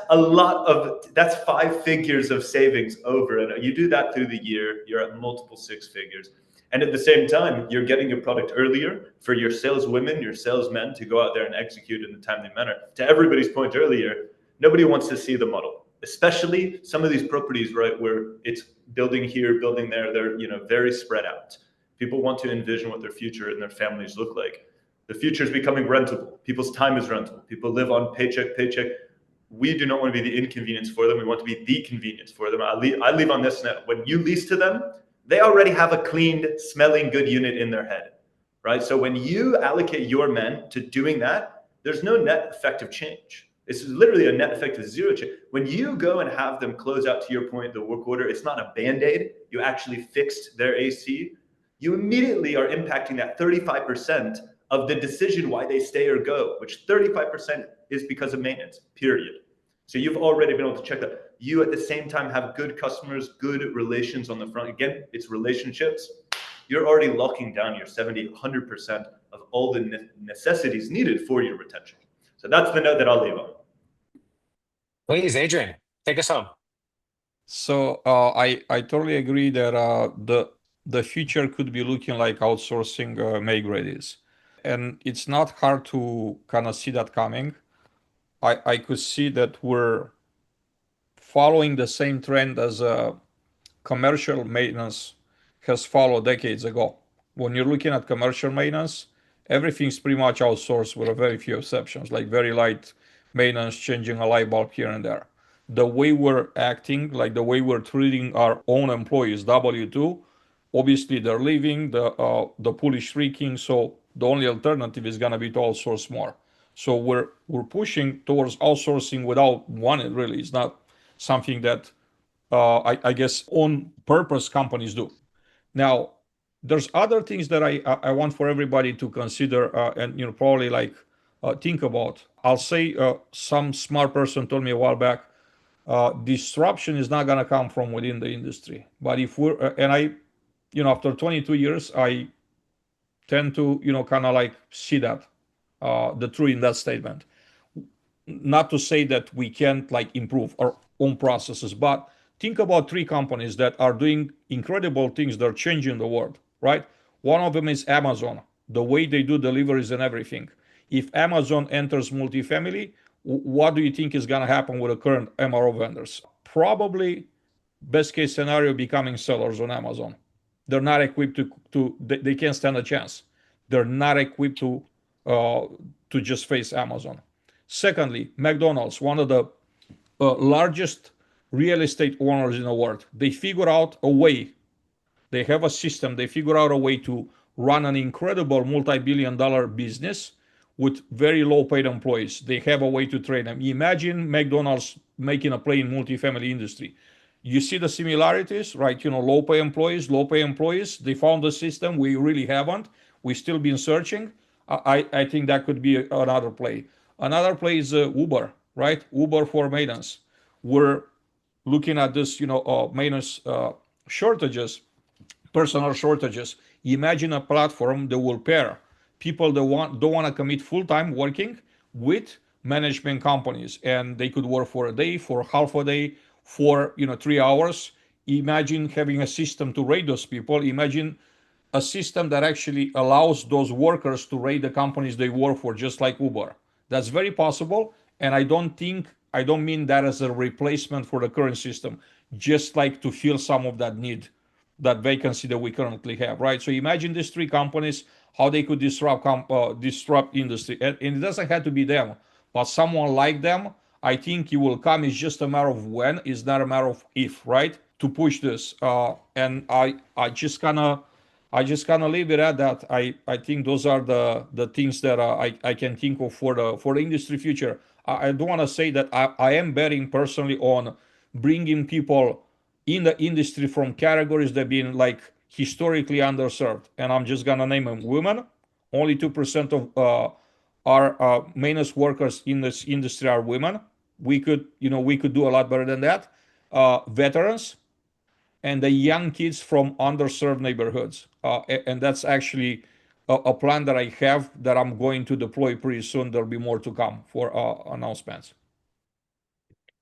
that's 5 figures of savings over. And you do that through the year, you're at multiple 6 figures. And at the same time, you're getting your product earlier for your saleswomen, your salesmen to go out there and execute in a timely manner. To everybody's point earlier, nobody wants to see the model, especially some of these properties, right, where it's building here, building there. They're, you know, very spread out. People want to envision what their future and their families look like. The future is becoming rentable. People's time is rentable. People live on paycheck. We do not want to be the inconvenience for them. We want to be the convenience for them. I leave on this note. When you lease to them, they already have a cleaned, smelling good unit in their head, right? So when you allocate your men to doing that, there's no net effective change. It's literally a net effect of zero change. When you go and have them close out, to your point, the work order, it's not a Band-Aid. You actually fixed their AC. You immediately are impacting that 35% of the decision why they stay or go, which 35% is because of maintenance, period. So you've already been able to check that. You at the same time have good customers, good relations on the front. Again, it's relationships. You're already locking down your 70, 100% of all the necessities needed for your retention. So that's the note that I'll leave on. Please, Adrian, take us home. So I totally agree that the future could be looking like outsourcing make-ready is. And it's not hard to kind of see that coming. I could see that we're following the same trend as commercial maintenance has followed decades ago. When you're looking at commercial maintenance, everything's pretty much outsourced with a very few exceptions, like very light maintenance, changing a light bulb here and there. The way we're acting, like the way we're treating our own employees, W2, obviously they're leaving, the pool is shrinking, so the only alternative is gonna be to outsource more. So we're pushing towards outsourcing without wanting, really. It's not something that I guess on purpose companies do. Now, there's other things that I want for everybody to consider and probably like think about. I'll say some smart person told me a while back, disruption is not gonna come from within the industry. But if we're and I, after 22 years, I tend to kind of like see that the truth in that statement. Not to say that we can't like improve our own processes, but think about 3 companies that are doing incredible things. They're changing the world, right? One of them is Amazon, the way they do deliveries and everything. If Amazon enters multifamily, what do you think is going to happen with the current MRO vendors? Probably best case scenario, becoming sellers on Amazon. They're not equipped they can't stand a chance. They're not equipped to just face Amazon. Secondly, McDonald's, one of the largest real estate owners in the world. They figure out a way. They have a system. They figure out a way to run an incredible multi-billion-dollar business with very low-paid employees. They have a way to train them. Imagine McDonald's making a play in multifamily industry. You see the similarities, right? Low-pay employees. They found the system. We really haven't. We've still been searching. I think that could be another play. Another play is Uber, right? Uber for maintenance. We're looking at this, maintenance shortages, personal shortages. Imagine a platform that will pair people that don't want to commit full-time working with management companies, and they could work for a day, for half a day, for 3 hours. Imagine having a system to rate those people. Imagine a system that actually allows those workers to rate the companies they work for, just like Uber. That's very possible, and I don't mean that as a replacement for the current system, just like to fill some of that need, that vacancy that we currently have, right? So imagine these 3 companies, how they could disrupt industry. And it doesn't have to be them, but someone like them, I think it will come. It's just a matter of when, it's not a matter of if, right? To push this. And I just kind of leave it at that. I think those are the things that I can think of for the industry future. I do want to say that I am betting personally on bringing people in the industry from categories that have been like historically underserved. And I'm just going to name them. Women, only 2% of our maintenance workers in this industry are women. We could do a lot better than that. Veterans, and the young kids from underserved neighborhoods. And that's actually a plan that I have that I'm going to deploy pretty soon. There'll be more to come for announcements.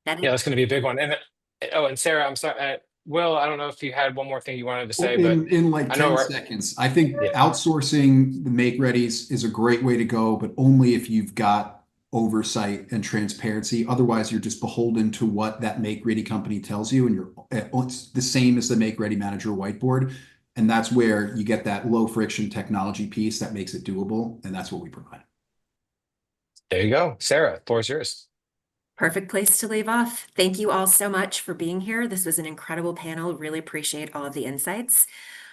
Yeah, that's going to be a big one. And Sarah, I'm sorry, Will, I don't know if you had one more thing you wanted to say, In like I know 10 we're- seconds, I think Yeah. outsourcing the make readies is a great way to go, but only if you've got oversight and transparency. Otherwise, you're just beholden to what that make ready company tells you, and it's the same as the make ready manager whiteboard. And that's where you get that low friction technology piece that makes it doable, and that's what we provide. there you go. Sarah, floor is yours. Perfect place to leave off. Thank you all so much for being here. This was an incredible panel. Really appreciate all of the insights.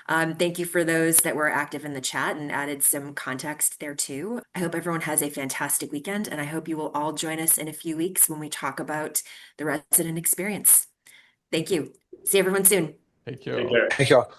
Thank you for those that were active in the chat and added some context there too. I hope everyone has a fantastic weekend, and I hope you will all join us in a few weeks when we talk about the resident experience. Thank you. See everyone soon. Take care. Take care. Thank you all.